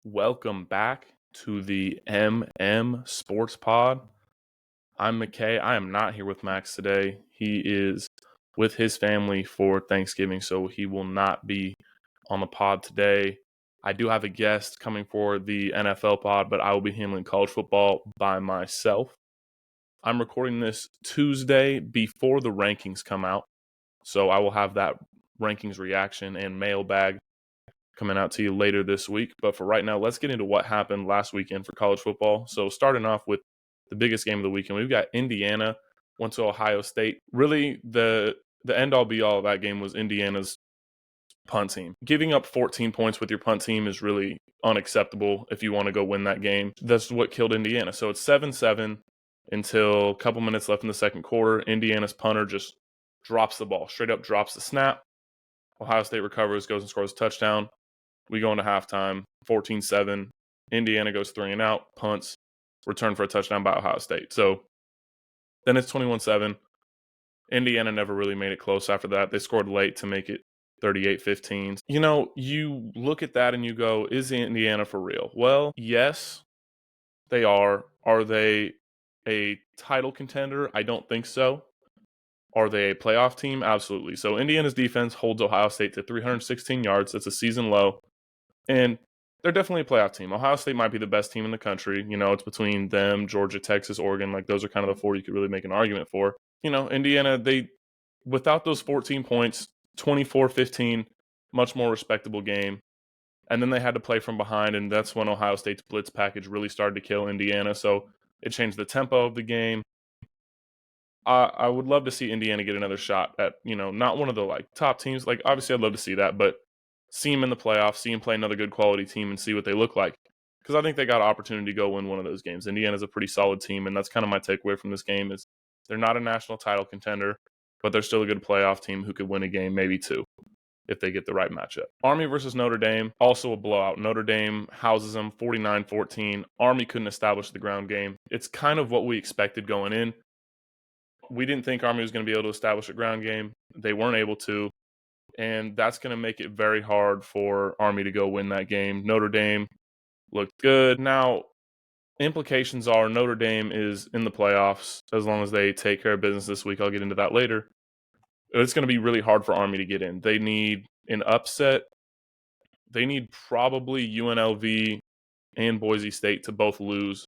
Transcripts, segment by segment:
Welcome back to the MM Sports Pod. I'm McKay. I am not here with Max today. He is with his family for Thanksgiving, so he will not be on the pod today. I do have a guest coming for the NFL pod, but I will be handling college football by myself. I'm recording this Tuesday before the rankings come out, so I will have that rankings reaction and mailbag coming out to you later this week. But for right now, let's get into what happened last weekend for college football. So starting off with the biggest game of the weekend, we've got Indiana went to Ohio State. Really, the end all be all of that game was Indiana's punt team. Giving up 14 points with your punt team is really unacceptable if you want to go win that game. That's what killed Indiana. So it's 7-7 until a couple minutes left in the second quarter. Indiana's punter just drops the ball, straight up drops the snap. Ohio State recovers, goes and scores a touchdown. We go into halftime, 14-7. Indiana goes 3 and out, punts, return for a touchdown by Ohio State. So then it's 21-7. Indiana never really made it close after that. They scored late to make it 38-15. You know, you look at that and you go, is Indiana for real? Well, yes, they are. Are they a title contender? I don't think so. Are they a playoff team? Absolutely. So Indiana's defense holds Ohio State to 316 yards. That's a season low. And they're definitely a playoff team. Ohio State might be the best team in the country. You know, it's between them, Georgia, Texas, Oregon. Like, those are kind of the four you could really make an argument for. You know, Indiana, without those 14 points, 24-15, much more respectable game. And then they had to play from behind, and that's when Ohio State's blitz package really started to kill Indiana. So it changed the tempo of the game. I would love to see Indiana get another shot at, you know, not one of the, like, top teams. Like, obviously, I'd love to see that, but see them in the playoffs, see them play another good quality team and see what they look like. Because I think they got an opportunity to go win one of those games. Indiana's a pretty solid team, and that's kind of my takeaway from this game is they're not a national title contender, but they're still a good playoff team who could win a game, maybe two, if they get the right matchup. Army versus Notre Dame, also a blowout. Notre Dame houses them 49-14. Army couldn't establish the ground game. It's kind of what we expected going in. We didn't think Army was going to be able to establish a ground game. They weren't able to, and that's going to make it very hard for Army to go win that game. Notre Dame looked good. Now, implications are Notre Dame is in the playoffs as long as they take care of business this week. I'll get into that later. It's going to be really hard for Army to get in. They need an upset. They need probably UNLV and Boise State to both lose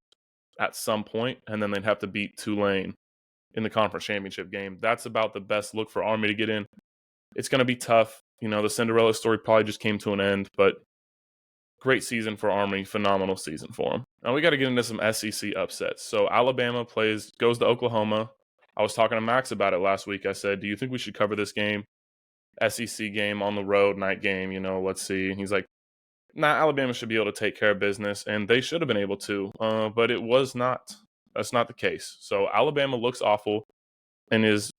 at some point, and then they'd have to beat Tulane in the conference championship game. That's about the best look for Army to get in. It's going to be tough. You know, the Cinderella story probably just came to an end, but great season for Army, phenomenal season for them. Now we got to get into some SEC upsets. So Alabama goes to Oklahoma. I was talking to Max about it last week. I said, do you think we should cover this game? SEC game on the road, night game, you know, let's see. And he's like, nah, Alabama should be able to take care of business, and they should have been able to, but it was not. That's not the case. So Alabama looks awful and is,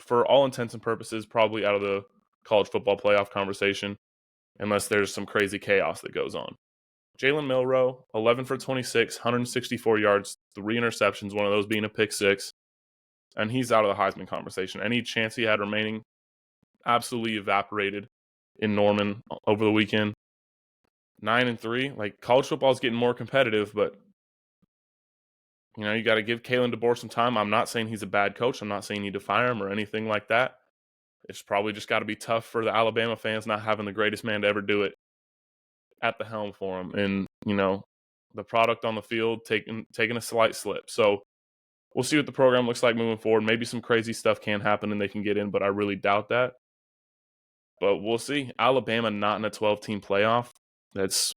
for all intents and purposes, probably out of the college football playoff conversation unless there's some crazy chaos that goes on. Jalen Milroe, 11 for 26, 164 yards, 3 interceptions, one of those being a pick six, and he's out of the Heisman conversation. Any chance he had remaining absolutely evaporated in Norman over the weekend. 9-3, like, college football is getting more competitive, but you know, you got to give Kalen DeBoer some time. I'm not saying he's a bad coach. I'm not saying you need to fire him or anything like that. It's probably just got to be tough for the Alabama fans not having the greatest man to ever do it at the helm for them. And, you know, the product on the field taking a slight slip. So we'll see what the program looks like moving forward. Maybe some crazy stuff can happen and they can get in, but I really doubt that. But we'll see. Alabama not in a 12-team playoff. That's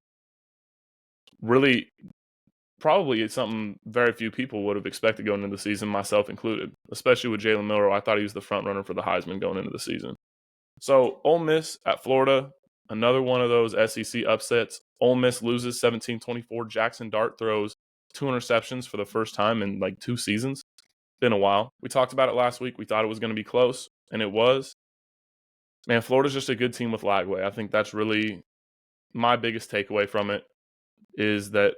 really probably it's something very few people would have expected going into the season, myself included, especially with Jalen Milroe. I thought he was the front runner for the Heisman going into the season. So Ole Miss at Florida, another one of those SEC upsets. Ole Miss loses 17-24. Jackson Dart throws 2 interceptions for the first time in like 2 seasons. Been a while. We talked about it last week. We thought it was going to be close, and it was. Man, Florida's just a good team with Lagway. I think that's really my biggest takeaway from it is that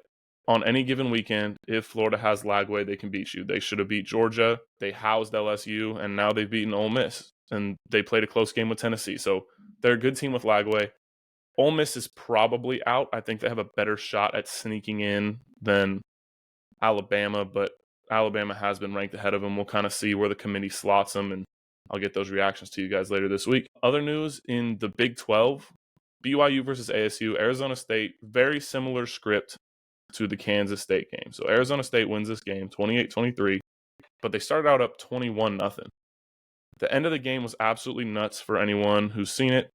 on any given weekend, if Florida has Lagway, they can beat you. They should have beat Georgia. They housed LSU, and now they've beaten Ole Miss. And they played a close game with Tennessee. So they're a good team with Lagway. Ole Miss is probably out. I think they have a better shot at sneaking in than Alabama, but Alabama has been ranked ahead of them. We'll kind of see where the committee slots them, and I'll get those reactions to you guys later this week. Other news in the Big 12, BYU versus ASU, Arizona State, very similar script to the Kansas State game. So Arizona State wins this game 28-23, but they started out up 21-0. The end of the game was absolutely nuts for anyone who's seen it.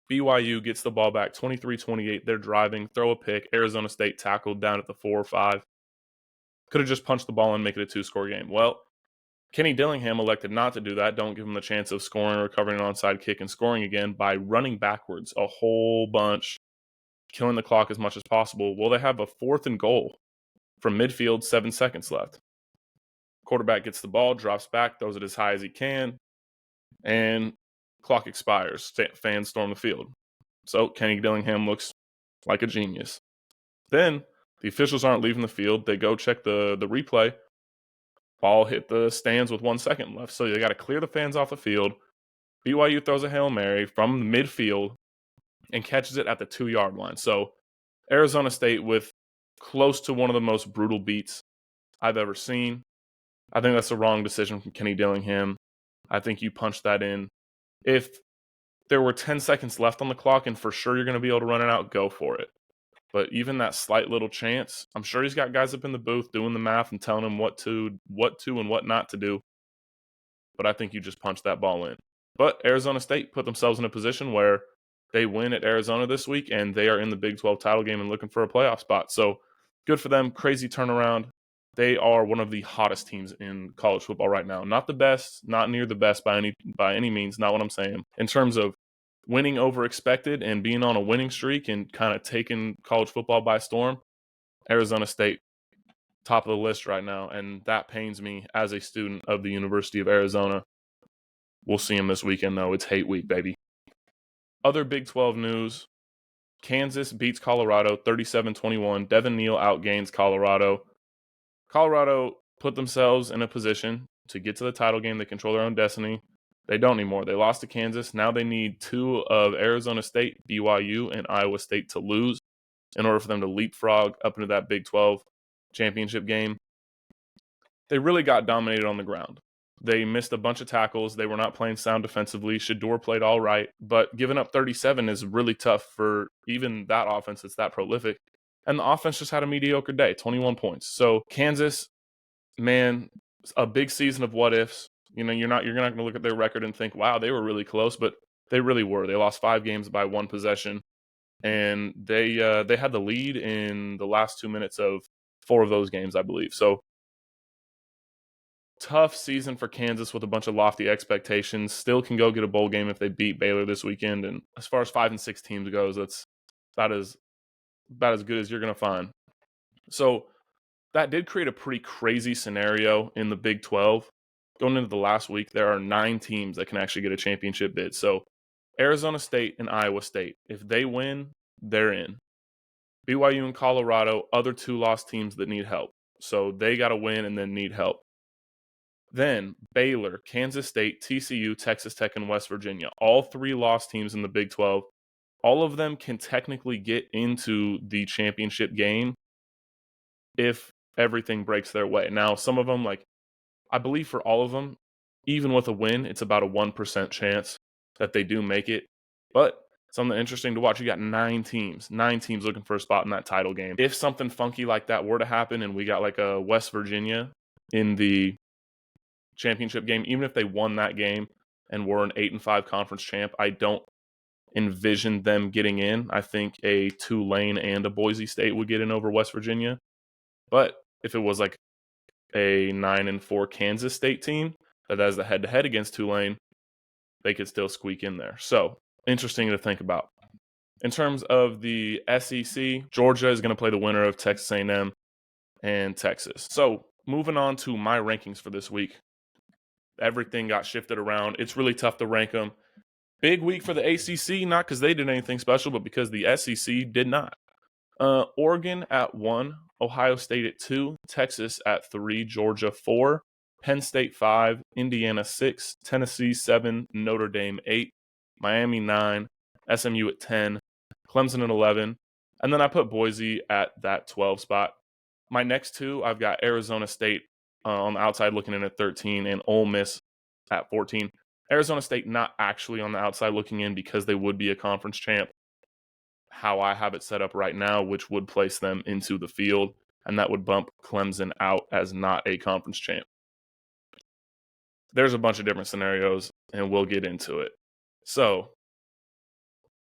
BYU gets the ball back 23-28. They're driving, throw a pick. Arizona State tackled down at the 4 or 5. Could have just punched the ball and make it a 2-score game. Well, Kenny Dillingham elected not to do that. Don't give him the chance of scoring, recovering an onside kick, and scoring again by running backwards a whole bunch, killing the clock as much as possible. Well, they have a 4th and goal from midfield, 7 seconds left. Quarterback gets the ball, drops back, throws it as high as he can, and clock expires. Fans storm the field. So Kenny Dillingham looks like a genius. Then the officials aren't leaving the field. They go check the replay. Ball hit the stands with 1 second left. So they got to clear the fans off the field. BYU throws a Hail Mary from the midfield and catches it at the 2-yard line. So Arizona State with close to one of the most brutal beats I've ever seen. I think that's the wrong decision from Kenny Dillingham. I think you punch that in. If there were 10 seconds left on the clock and for sure you're going to be able to run it out, go for it. But even that slight little chance, I'm sure he's got guys up in the booth doing the math and telling him what to and what not to do. But I think you just punch that ball in. But Arizona State put themselves in a position where they win at Arizona this week, and they are in the Big 12 title game and looking for a playoff spot. So good for them. Crazy turnaround. They are one of the hottest teams in college football right now. Not the best, not near the best by any means, not what I'm saying. In terms of winning over expected and being on a winning streak and kind of taking college football by storm, Arizona State, top of the list right now, and that pains me as a student of the University of Arizona. We'll see them this weekend, though. It's hate week, baby. Other Big 12 news, Kansas beats Colorado 37-21. Devin Neal outgains Colorado. Colorado put themselves in a position to get to the title game. They control their own destiny. They don't anymore. They lost to Kansas. Now they need 2 of Arizona State, BYU, and Iowa State to lose in order for them to leapfrog up into that Big 12 championship game. They really got dominated on the ground. They missed a bunch of tackles. They were not playing sound defensively. Shador played all right, but giving up 37 is really tough for even that offense that's that prolific. And the offense just had a mediocre day, 21 points. So Kansas, man, a big season of what ifs. You know, you're not going to look at their record and think, wow, they were really close, but they really were. They lost 5 games by 1 possession, and they had the lead in the last 2 minutes of 4 of those games, I believe. So tough season for Kansas with a bunch of lofty expectations. Still can go get a bowl game if they beat Baylor this weekend. And as far as 5 and 6 teams goes, that's about as good as you're going to find. So that did create a pretty crazy scenario in the Big 12. Going into the last week, there are 9 teams that can actually get a championship bid. So Arizona State and Iowa State, if they win, they're in. BYU and Colorado, other 2 lost teams that need help. So they got to win and then need help. Then Baylor, Kansas State, TCU, Texas Tech, and West Virginia. All 3 lost teams in the Big 12. All of them can technically get into the championship game if everything breaks their way. Now, some of them, like I believe for all of them, even with a win, it's about a 1% chance that they do make it. But something interesting to watch, you got 9 teams looking for a spot in that title game. If something funky like that were to happen and we got like a West Virginia in the championship game, even if they won that game and were an 8-5 conference champ, I don't envision them getting in. I think a Tulane and a Boise State would get in over West Virginia. But if it was like a 9-4 Kansas State team that has the head-to-head against Tulane, they could still squeak in there. So interesting to think about. In terms of the SEC, Georgia is going to play the winner of Texas A&M and Texas. So moving on to my rankings for this week. Everything got shifted around. It's really tough to rank them. Big week for the ACC, not because they did anything special, but because the SEC did not. Oregon at 1, Ohio State at 2, Texas at 3, Georgia 4, Penn State 5, Indiana 6, Tennessee 7, Notre Dame 8, Miami 9, SMU at 10, Clemson at 11, and then I put Boise at that 12 spot. My next two, I've got Arizona State on the outside looking in at 13 and Ole Miss at 14. Arizona State not actually on the outside looking in because they would be a conference champ. How I have it set up right now, which would place them into the field, and that would bump Clemson out as not a conference champ. There's a bunch of different scenarios, and we'll get into it. So,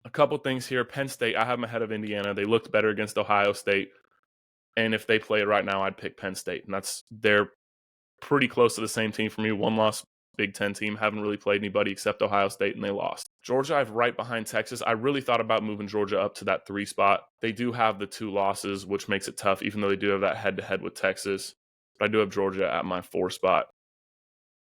a couple things here. Penn State, I have them ahead of Indiana. They looked better against Ohio State, and if they play it right now, I'd pick Penn State, and they're pretty close to the same team for me. One loss Big Ten team, haven't really played anybody except Ohio State, and they lost. Georgia, I have right behind Texas. I really thought about moving Georgia up to that 3 spot. They do have the 2 losses, which makes it tough, even though they do have that head-to-head with Texas. But I do have Georgia at my 4 spot.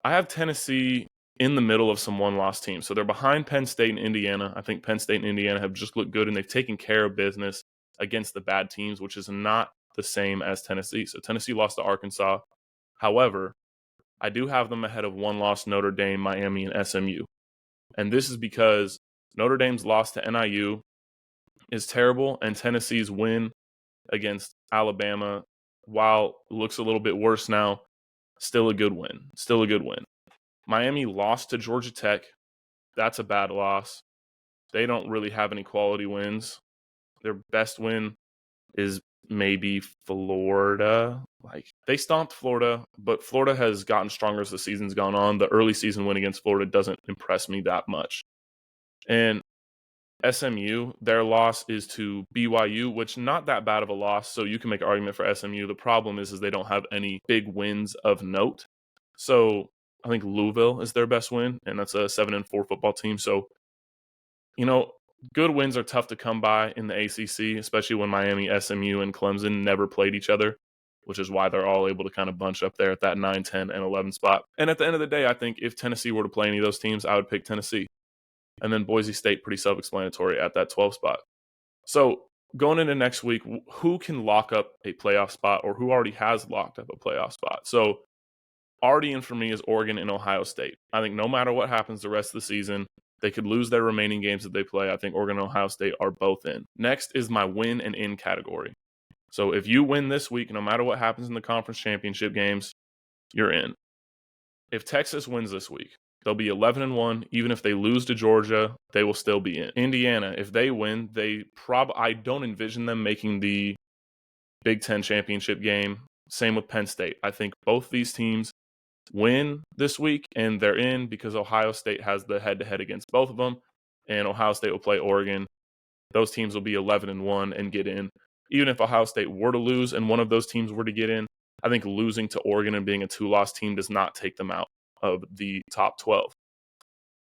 I have Tennessee in the middle of some one-loss teams. So they're behind Penn State and Indiana. I think Penn State and Indiana have just looked good, and they've taken care of business against the bad teams, which is not the same as Tennessee. So Tennessee lost to Arkansas. However, I do have them ahead of one-loss Notre Dame, Miami, and SMU. And this is because Notre Dame's loss to NIU is terrible, and Tennessee's win against Alabama, while it looks a little bit worse now, still a good win. Still a good win. Miami lost to Georgia Tech. That's a bad loss. They don't really have any quality wins. Their best win is maybe Florida. They stomped Florida, but Florida has gotten stronger as the season's gone on. The early season win against Florida doesn't impress me that much. And SMU, their loss is to BYU, which not that bad of a loss, so you can make an argument for SMU. The problem is they don't have any big wins of note. So I think Louisville is their best win, and that's a 7-4 football team. So, good wins are tough to come by in the ACC, especially when Miami, SMU, and Clemson never played each other, which is why they're all able to kind of bunch up there at that 9, 10, and 11 spot. And at the end of the day, I think if Tennessee were to play any of those teams, I would pick Tennessee. And then Boise State, pretty self-explanatory at that 12 spot. So going into next week, who can lock up a playoff spot, or who already has locked up a playoff spot? So already in for me is Oregon and Ohio State. I think no matter what happens the rest of the season, they could lose their remaining games that they play. I think Oregon and Ohio State are both in. Next is my win and in category. So if you win this week, no matter what happens in the conference championship games, you're in. If Texas wins this week, they'll be 11-1. Even if they lose to Georgia, they will still be in. Indiana, if they win, I don't envision them making the Big Ten championship game. Same with Penn State. I think both these teams win this week, and they're in because Ohio State has the head-to-head against both of them, and Ohio State will play Oregon. Those teams will be 11-1 and get in. Even if Ohio State were to lose and one of those teams were to get in, I think losing to Oregon and being a 2-loss team does not take them out of the top 12.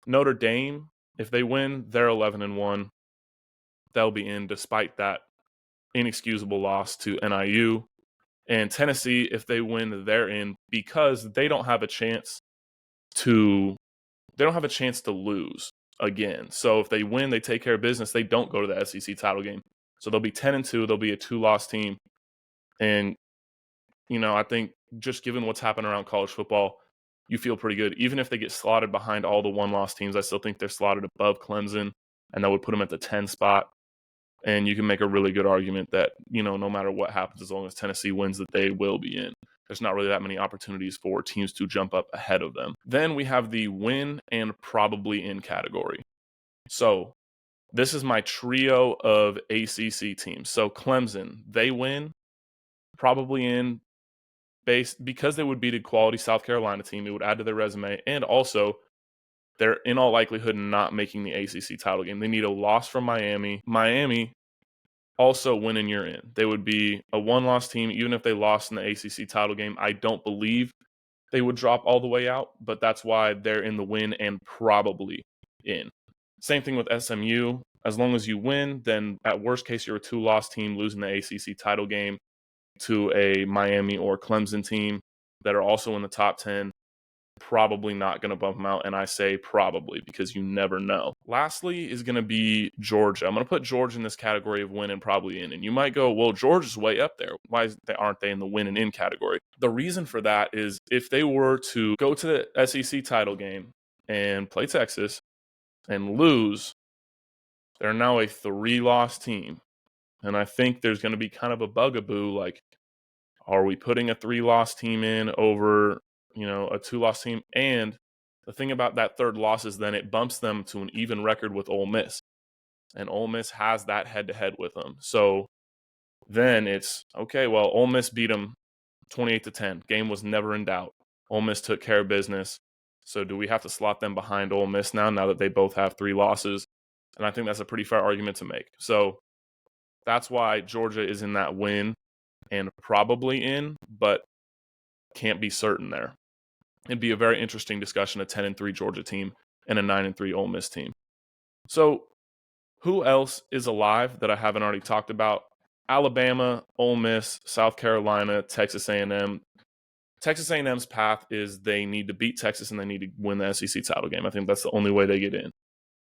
Notre Dame, if they win, they're 11-1. They'll be in despite that inexcusable loss to NIU. And Tennessee, if they win, they're in because they don't have a chance to lose again. So if they win, they take care of business. They don't go to the SEC title game. So they'll be 10-2. They'll be a 2-loss team. And, I think just given what's happened around college football, you feel pretty good. Even if they get slotted behind all the one-loss teams, I still think they're slotted above Clemson, and that would put them at the 10 spot. And you can make a really good argument that, no matter what happens, as long as Tennessee wins, that they will be in. There's not really that many opportunities for teams to jump up ahead of them. Then we have the win and probably in category. So this is my trio of ACC teams. So Clemson, they win, probably in, because they would beat a quality South Carolina team. It would add to their resume, and also they're in all likelihood not making the ACC title game. They need a loss from Miami. Miami also winning, you're in. They would be a 1-loss team even if they lost in the ACC title game. I don't believe they would drop all the way out, but that's why they're in the win and probably in. Same thing with SMU. As long as you win, then at worst case, you're a 2-loss team losing the ACC title game to a Miami or Clemson team that are also in the top 10. Probably not going to bump them out, and I say probably because you never know. Lastly is going to be Georgia. I'm going to put Georgia in this category of win and probably in, and you might go, well, Georgia's way up there. Why aren't they in the win and in category? The reason for that is if they were to go to the SEC title game and play Texas and lose, They're now a 3-loss team. And I think there's going to be kind of a bugaboo, like, are we putting a 3-loss team in over, a 2-loss team? And the thing about that third loss is then it bumps them to an even record with Ole Miss. And Ole Miss has that head-to-head with them. So then it's, okay, well, Ole Miss beat them 28-10. Game was never in doubt. Ole Miss took care of business. So do we have to slot them behind Ole Miss now that they both have 3 losses? And I think that's a pretty fair argument to make. So that's why Georgia is in that win and probably in, but can't be certain there. It'd be a very interesting discussion, a 10-3 Georgia team and a 9-3 Ole Miss team. So who else is alive that I haven't already talked about? Alabama, Ole Miss, South Carolina, Texas A&M. Texas A&M's path is they need to beat Texas and they need to win the SEC title game. I think that's the only way they get in.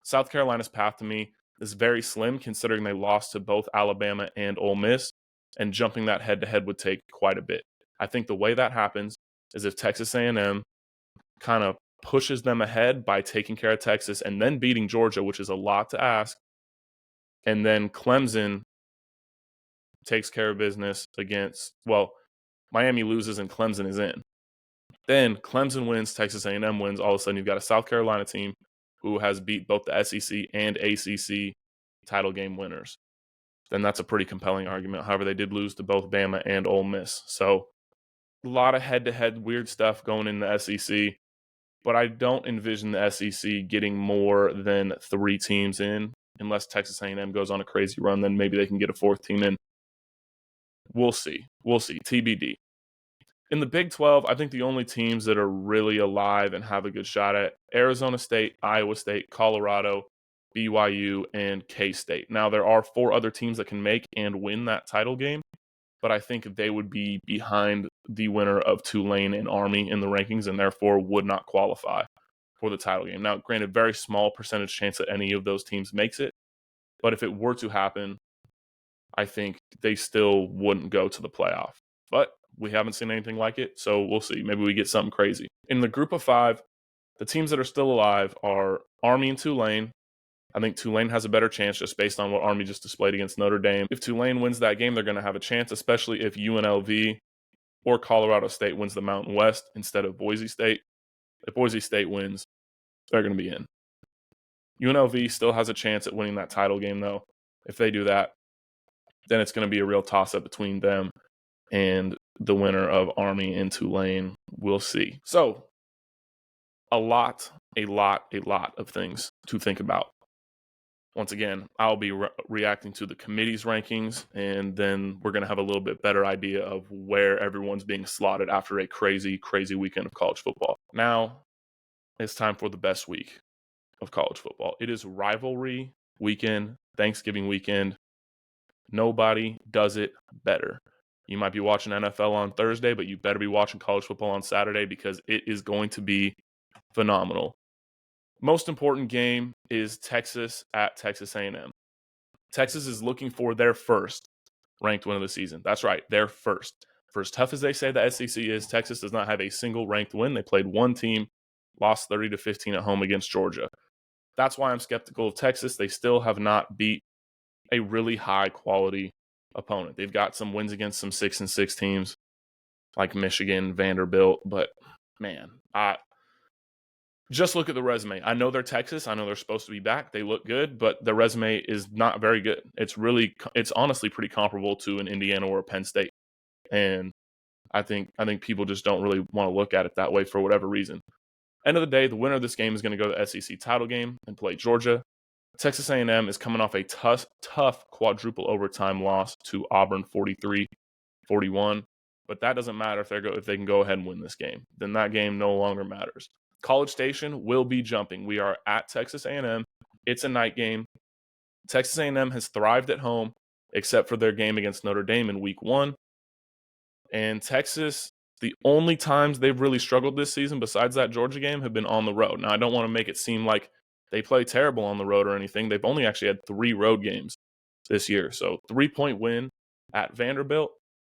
South Carolina's path to me is very slim considering they lost to both Alabama and Ole Miss, and jumping that head-to-head would take quite a bit. I think the way that happens is if Texas A&M kind of pushes them ahead by taking care of Texas and then beating Georgia, which is a lot to ask, and then Clemson takes care of business against, Miami loses and Clemson is in. Then Clemson wins, Texas A&M wins. All of a sudden, you've got a South Carolina team who has beat both the SEC and ACC title game winners. Then that's a pretty compelling argument. However, they did lose to both Bama and Ole Miss. So a lot of head-to-head weird stuff going in the SEC, but I don't envision the SEC getting more than 3 teams in unless Texas A&M goes on a crazy run. Then maybe they can get a 4th team in. We'll see. TBD. In the Big 12, I think the only teams that are really alive and have a good shot at Arizona State, Iowa State, Colorado, BYU, and K-State. Now, there are 4 other teams that can make and win that title game, but I think they would be behind the winner of Tulane and Army in the rankings and therefore would not qualify for the title game. Now, granted, very small percentage chance that any of those teams makes it, but if it were to happen, I think they still wouldn't go to the playoff. But we haven't seen anything like it, so we'll see. Maybe we get something crazy. In the group of 5, the teams that are still alive are Army and Tulane. I think Tulane has a better chance just based on what Army just displayed against Notre Dame. If Tulane wins that game, they're going to have a chance, especially if UNLV or Colorado State wins the Mountain West instead of Boise State. If Boise State wins, they're going to be in. UNLV still has a chance at winning that title game, though. If they do that, then it's going to be a real toss-up between them and the winner of Army and Tulane. We'll see. So, a lot of things to think about. Once again, I'll be reacting to the committee's rankings, and then we're going to have a little bit better idea of where everyone's being slotted after a crazy weekend of college football. Now, it's time for the best week of college football. It is rivalry weekend, Thanksgiving weekend. Nobody does it better. You might be watching NFL on Thursday, but you better be watching college football on Saturday because it is going to be phenomenal. Most important game is Texas at Texas A&M. Texas is looking for their first ranked win of the season. That's right, their first. For as tough as they say the SEC is, Texas does not have a single ranked win. They played one team, lost 30-15 at home against Georgia. That's why I'm skeptical of Texas. They still have not beat a really high-quality opponent. They've got some wins against some 6-6 teams like Michigan, Vanderbilt, but man, just look at the resume. I know they're Texas. I know they're supposed to be back. They look good, but the resume is not very good. It's honestly pretty comparable to an Indiana or a Penn State. And I think people just don't really want to look at it that way for whatever reason. End of the day, the winner of this game is going to go to the SEC title game and play Georgia. Texas A&M is coming off a tough quadruple overtime loss to Auburn 43-41. But that doesn't matter if they can go ahead and win this game. Then that game no longer matters. College Station will be jumping. We are at Texas A&M. It's a night game. Texas A&M has thrived at home, except for their game against Notre Dame in week 1. And Texas, the only times they've really struggled this season, besides that Georgia game, have been on the road. Now, I don't want to make it seem like they play terrible on the road or anything. They've only actually had 3 road games this year. So 3-point win at Vanderbilt.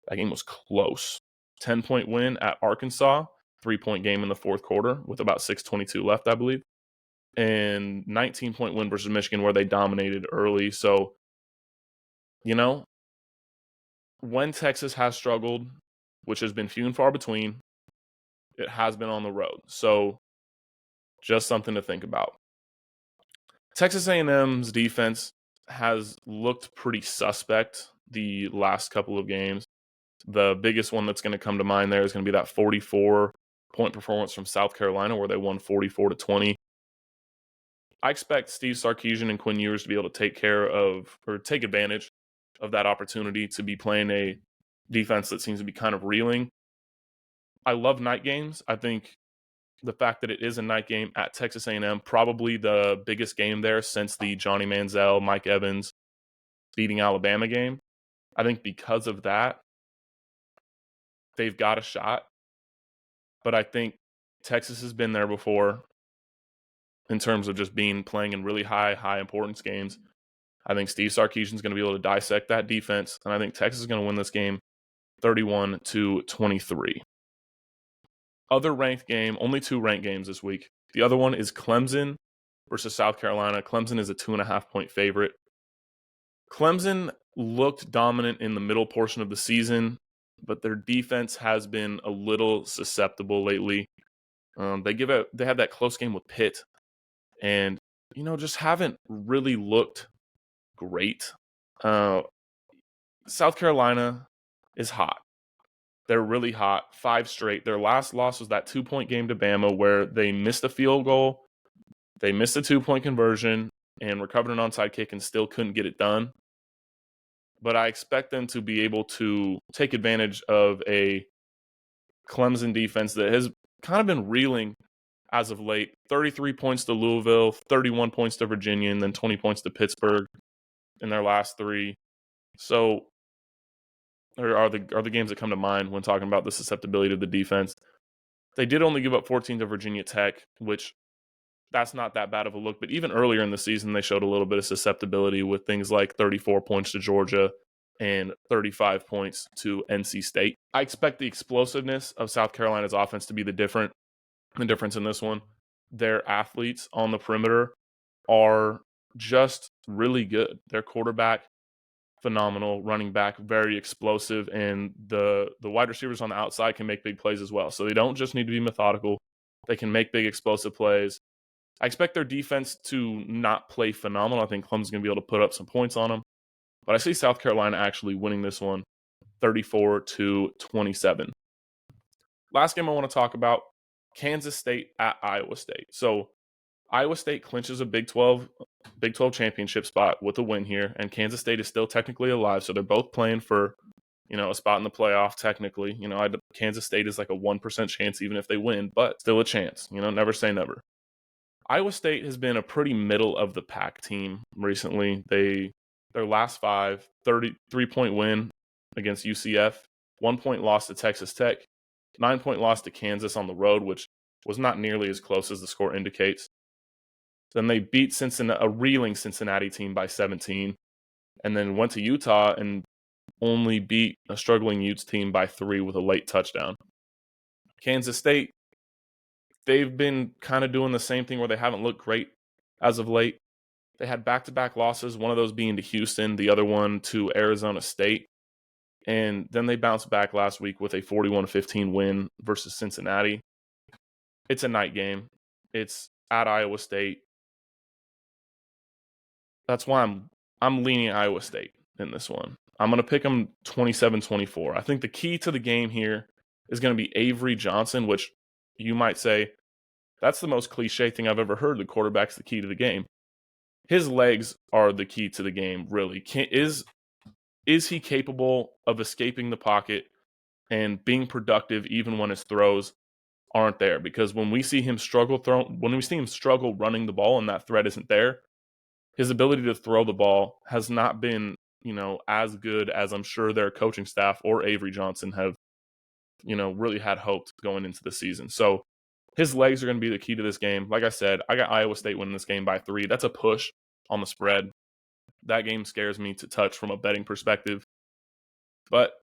That game was close. 10-point win at Arkansas. 3-point game in the fourth quarter with about 6:22 left, I believe. and 19-point win versus Michigan where they dominated early. So, when Texas has struggled, which has been few and far between, it has been on the road. So, just something to think about. Texas A&M's defense has looked pretty suspect the last couple of games. The biggest one that's going to come to mind there is going to be that 44-point performance from South Carolina where they won 44-20. I expect Steve Sarkisian and Quinn Ewers to be able to take advantage of that opportunity to be playing a defense that seems to be kind of reeling. I love night games. I think the fact that it is a night game at Texas A&M, probably the biggest game there since the Johnny Manziel, Mike Evans beating Alabama game. I think because of that, they've got a shot. But I think Texas has been there before in terms of just playing in really high importance games. I think Steve Sarkisian is going to be able to dissect that defense, and I think Texas is going to win this game 31-23. Other ranked game, only 2 ranked games this week. The other one is Clemson versus South Carolina. Clemson is a 2.5-point favorite. Clemson looked dominant in the middle portion of the season, but their defense has been a little susceptible lately. They had that close game with Pitt, and just haven't really looked great. South Carolina is hot. They're really hot. 5 straight. Their last loss was that 2-point game to Bama where they missed a field goal, they missed a 2-point conversion, and recovered an onside kick and still couldn't get it done. But I expect them to be able to take advantage of a Clemson defense that has kind of been reeling as of late. 33 points to Louisville, 31 points to Virginia, and then 20 points to Pittsburgh in their last 3. So are the games that come to mind when talking about the susceptibility of the defense. They did only give up 14 to Virginia Tech, which that's not that bad of a look. But even earlier in the season, they showed a little bit of susceptibility with things like 34 points to Georgia and 35 points to NC State. I expect the explosiveness of South Carolina's offense to be the difference in this one. Their athletes on the perimeter are just really good. Their quarterback, phenomenal. Running back, very explosive. And the wide receivers on the outside can make big plays as well. So they don't just need to be methodical. They can make big explosive plays. I expect their defense to not play phenomenal. I think Clemson's going to be able to put up some points on them. But I see South Carolina actually winning this one 34-27. Last game I want to talk about, Kansas State at Iowa State. So Iowa State clinches a Big 12 championship spot with a win here, and Kansas State is still technically alive. So they're both playing for, a spot in the playoff technically. Kansas State is like a 1% chance even if they win, but still a chance. Never say never. Iowa State has been a pretty middle-of-the-pack team recently. Their last 5, 33-point win against UCF, 1-point loss to Texas Tech, 9-point loss to Kansas on the road, which was not nearly as close as the score indicates. Then they beat a reeling Cincinnati team by 17, and then went to Utah and only beat a struggling Utes team by 3 with a late touchdown. Kansas State, they've been kind of doing the same thing where they haven't looked great as of late. They had back-to-back losses, one of those being to Houston, the other one to Arizona State. And then they bounced back last week with a 41-15 win versus Cincinnati. It's a night game. It's at Iowa State. That's why I'm leaning Iowa State in this one. I'm going to pick them 27-24. I think the key to the game here is going to be Avery Johnson, which you might say, that's the most cliche thing I've ever heard. The quarterback's the key to the game. His legs are the key to the game, really. Is he capable of escaping the pocket and being productive even when his throws aren't there? Because when we see him struggle running the ball and that threat isn't there, his ability to throw the ball has not been, as good as I'm sure their coaching staff or Avery Johnson have, really had hoped going into the season. So his legs are going to be the key to this game. Like I said, I got Iowa State winning this game by 3. That's a push on the spread. That game scares me to touch from a betting perspective. But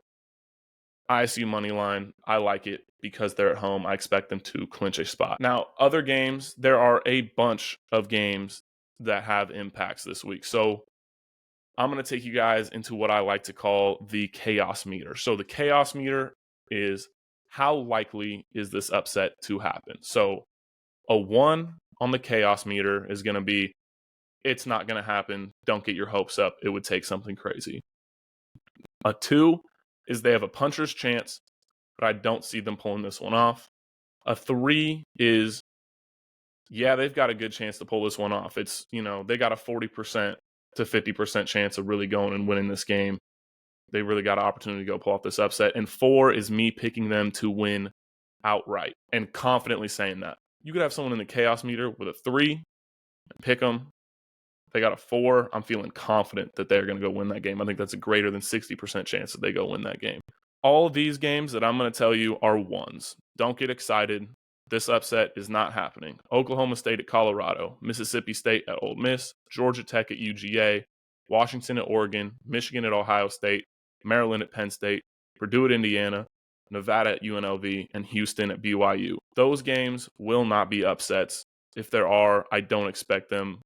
ISU money line, I like it because they're at home. I expect them to clinch a spot. Now, other games, there are a bunch of games that have impacts this week. So I'm going to take you guys into what I like to call the chaos meter. So the chaos meter is how likely is this upset to happen? So a 1 on the chaos meter is going to be it's not going to happen. Don't get your hopes up. It would take something crazy. A 2 is they have a puncher's chance, but I don't see them pulling this one off. A 3 is, yeah, they've got a good chance to pull this one off. It's, they got a 40% to 50% chance of really going and winning this game. They really got an opportunity to go pull off this upset. And 4 is me picking them to win outright and confidently saying that. You could have someone in the chaos meter with a 3 and pick them. They got a 4. I'm feeling confident that they're going to go win that game. I think that's a greater than 60% chance that they go win that game. All of these games that I'm going to tell you are 1s. Don't get excited. This upset is not happening. Oklahoma State at Colorado, Mississippi State at Ole Miss, Georgia Tech at UGA, Washington at Oregon, Michigan at Ohio State, Maryland at Penn State, Purdue at Indiana, Nevada at UNLV, and Houston at BYU. Those games will not be upsets. If there are, I don't expect them.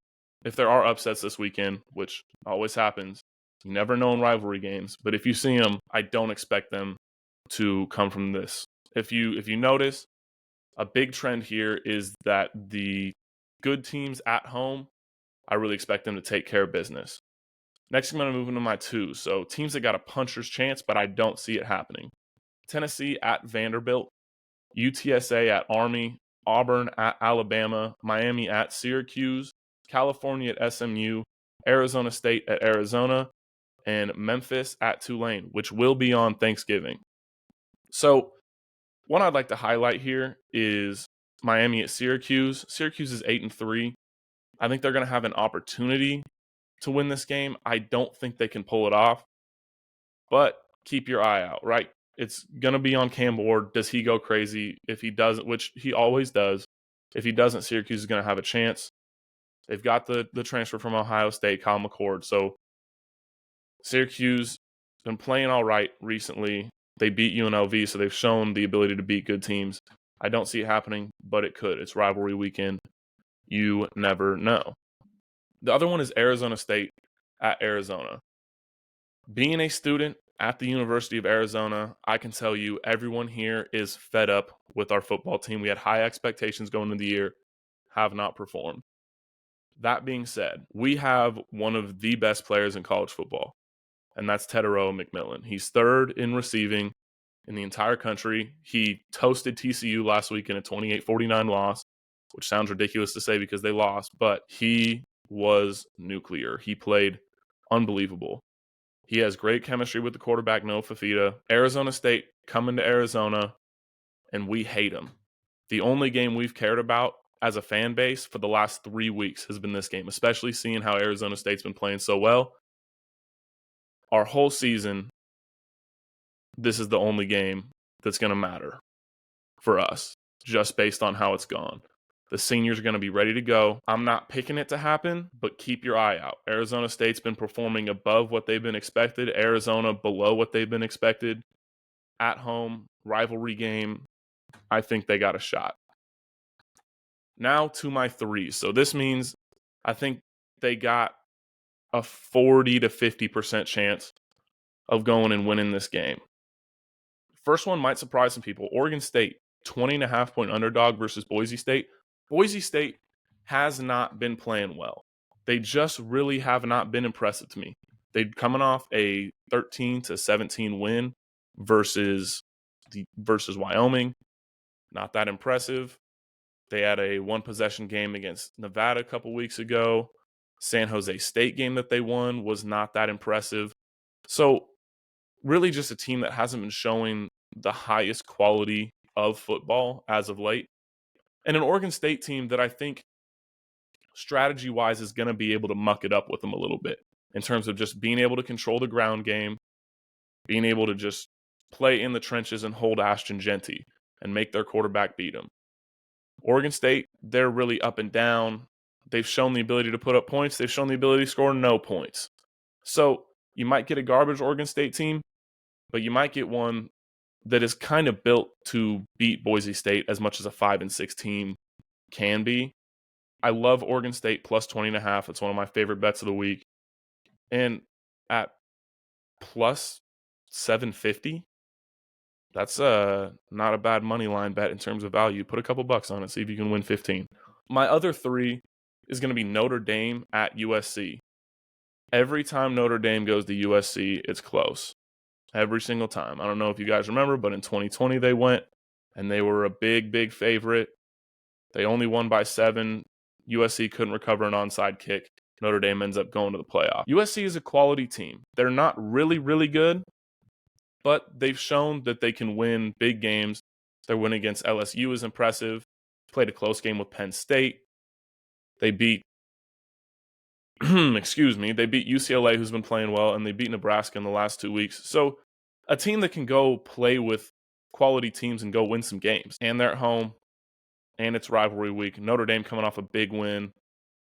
If there are upsets this weekend, which always happens, you never know in rivalry games, but if you see them, I don't expect them to come from this. If you notice, a big trend here is that the good teams at home, I really expect them to take care of business. Next, I'm going to move into my 2. So teams that got a puncher's chance, but I don't see it happening. Tennessee at Vanderbilt, UTSA at Army, Auburn at Alabama, Miami at Syracuse, California at SMU, Arizona State at Arizona, and Memphis at Tulane, which will be on Thanksgiving. So what I'd like to highlight here is Miami at Syracuse. Syracuse is 8-3. I think they're going to have an opportunity to win this game. I don't think they can pull it off, but keep your eye out, right? It's going to be on Cam Ward. Does he go crazy? If he doesn't, which he always does, if he doesn't, Syracuse is going to have a chance. They've got the transfer from Ohio State, Kyle McCord. So Syracuse has been playing all right recently. They beat UNLV, so they've shown the ability to beat good teams. I don't see it happening, but it could. It's rivalry weekend. You never know. The other one is Arizona State at Arizona. Being a student at the University of Arizona, I can tell you everyone here is fed up with our football team. We had high expectations going into the year, have not performed. That being said, we have one of the best players in college football, and that's Tetairoa McMillan. He's 3rd in receiving in the entire country. He toasted TCU last week in a 28-49 loss, which sounds ridiculous to say because they lost, but he was nuclear. He played unbelievable. He has great chemistry with the quarterback, Noah Fafita. Arizona State coming to Arizona, and we hate him. The only game we've cared about as a fan base for the last 3 weeks has been this game, especially seeing how Arizona State's been playing so well. Our whole season, this is the only game that's going to matter for us, just based on how it's gone. The seniors are going to be ready to go. I'm not picking it to happen, but keep your eye out. Arizona State's been performing above what they've been expected. Arizona below what they've been expected. At home, rivalry game, I think they got a shot. Now to my 3s. So this means I think they got a 40 to 50% chance of going and winning this game. First one might surprise some people. Oregon State, 20.5 point underdog versus Boise State. Boise State has not been playing well. They just really have not been impressive to me. They're coming off a 13-17 win versus Wyoming. Not that impressive. They had a 1-possession game against Nevada a couple weeks ago. San Jose State game that they won was not that impressive. So really just a team that hasn't been showing the highest quality of football as of late. And an Oregon State team that I think strategy-wise is going to be able to muck it up with them a little bit in terms of just being able to control the ground game, being able to just play in the trenches and hold Ashton Genty and make their quarterback beat them. Oregon State, they're really up and down. They've shown the ability to put up points. They've shown the ability to score no points. So you might get a garbage Oregon State team, but you might get one that is kind of built to beat Boise State as much as a 5-6 team can be. I love Oregon State plus 20.5. It's one of my favorite bets of the week. And at plus 750, that's not a bad money line bet in terms of value. Put a couple bucks on it, see if you can win 15. My other three is going to be Notre Dame at USC. Every time Notre Dame goes to USC, it's close. Every single time. I don't know if you guys remember, but in 2020 they went, and they were a big, big favorite. They only won by 7. USC couldn't recover an onside kick. Notre Dame ends up going to the playoff. USC is a quality team. They're not really, really good, but they've shown that they can win big games. Their win against LSU is impressive. Played a close game with Penn State. They beat they beat UCLA, who's been playing well, and they beat Nebraska in the last 2 weeks. So a team that can go play with quality teams and go win some games. And they're at home, and it's rivalry week. Notre Dame coming off a big win.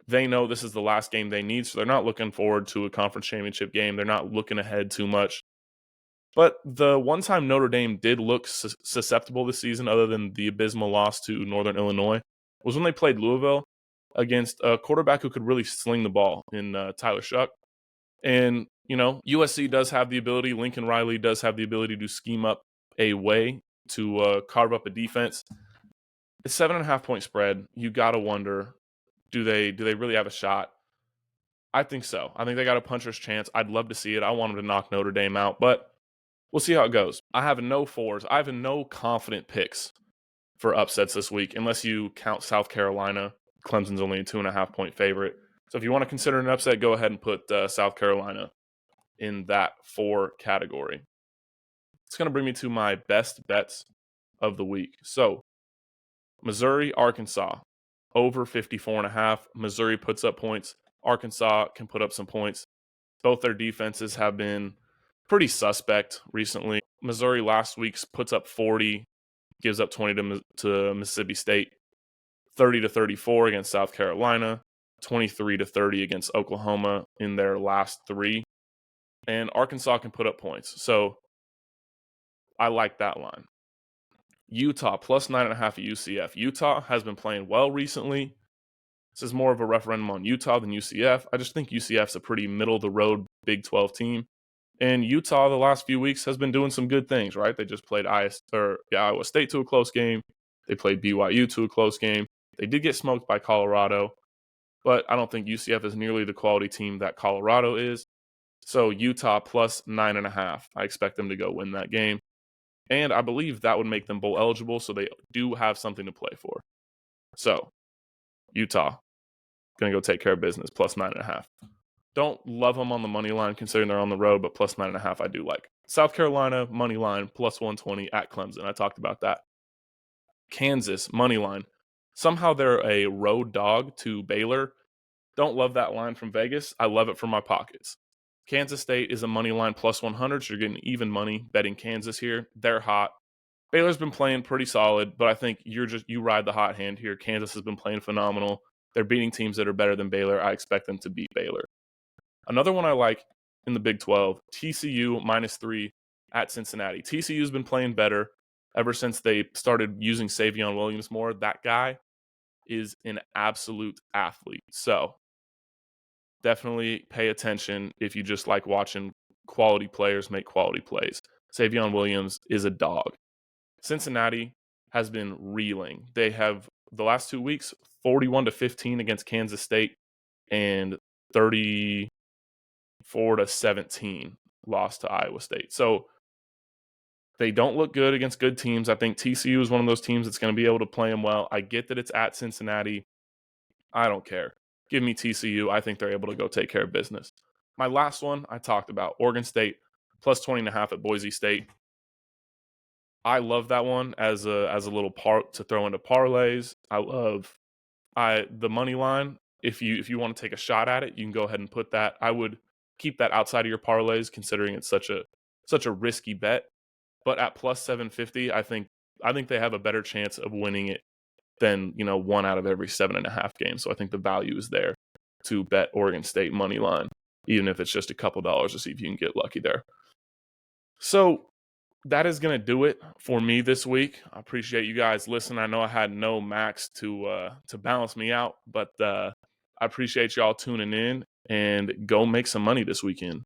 They know this is the last game they need, so they're not looking forward to a conference championship game. They're not looking ahead too much. But the one time Notre Dame did look susceptible this season, other than the abysmal loss to Northern Illinois, was when they played Louisville against a quarterback who could really sling the ball in Tyler Shuck. And, USC does have the ability, Lincoln Riley does have the ability to scheme up a way to carve up a defense. It's 7.5-point spread. You got to wonder, do they really have a shot? I think so. I think they got a puncher's chance. I'd love to see it. I want them to knock Notre Dame out, but we'll see how it goes. I have no fours. I have no confident picks for upsets this week, unless you count South Carolina. Clemson's only a 2.5-point favorite. So if you want to consider an upset, go ahead and put South Carolina in that 4 category. It's going to bring me to my best bets of the week. So Missouri, Arkansas, over 54.5. Missouri puts up points. Arkansas can put up some points. Both their defenses have been pretty suspect recently. Missouri last week puts up 40, gives up 20 to Mississippi State. 30-34 against South Carolina, 23-30 against Oklahoma in their last 3. And Arkansas can put up points. So I like that line. Utah, plus 9.5 at UCF. Utah has been playing well recently. This is more of a referendum on Utah than UCF. I just think UCF's a pretty middle-of-the-road Big 12 team. And Utah, the last few weeks, has been doing some good things, right? They just played Iowa State to a close game. They played BYU to a close game. They did get smoked by Colorado, but I don't think UCF is nearly the quality team that Colorado is. So Utah plus 9.5. I expect them to go win that game. And I believe that would make them bowl eligible, so they do have something to play for. So Utah, going to go take care of business, plus 9.5. Don't love them on the money line considering they're on the road, but plus 9.5 I do like. South Carolina, money line, plus 120 at Clemson. I talked about that. Kansas, money line. Somehow they're a road dog to Baylor. Don't love that line from Vegas. I love it from my pockets. Kansas State is a money line plus 100, so you're getting even money betting Kansas here. They're hot. Baylor's been playing pretty solid, but I think you ride the hot hand here. Kansas has been playing phenomenal. They're beating teams that are better than Baylor. I expect them to beat Baylor. Another one I like in the Big 12, TCU -3 at Cincinnati. TCU's been playing better ever since they started using Savion Williams more. That guy is an absolute athlete. So definitely pay attention if you just like watching quality players make quality plays. Savion Williams is a dog. Cincinnati has been reeling. They have, the last 2 weeks, 41-15 against Kansas State and 34-17 lost to Iowa State. So they don't look good against good teams. I think TCU is one of those teams that's going to be able to play them well. I get that it's at Cincinnati. I don't care. Give me TCU. I think they're able to go take care of business. My last one I talked about, Oregon State, plus 20.5 at Boise State. I love that one as a little part to throw into parlays. I love the money line. If you want to take a shot at it, you can go ahead and put that. I would keep that outside of your parlays, considering it's such a risky bet. But at plus 750, I think they have a better chance of winning it than 1 out of every 7.5 games. So I think the value is there to bet Oregon State money line, even if it's just a couple dollars to see if you can get lucky there. So that is going to do it for me this week. I appreciate you guys listening. I know I had no Max to balance me out, but I appreciate y'all tuning in, and go make some money this weekend.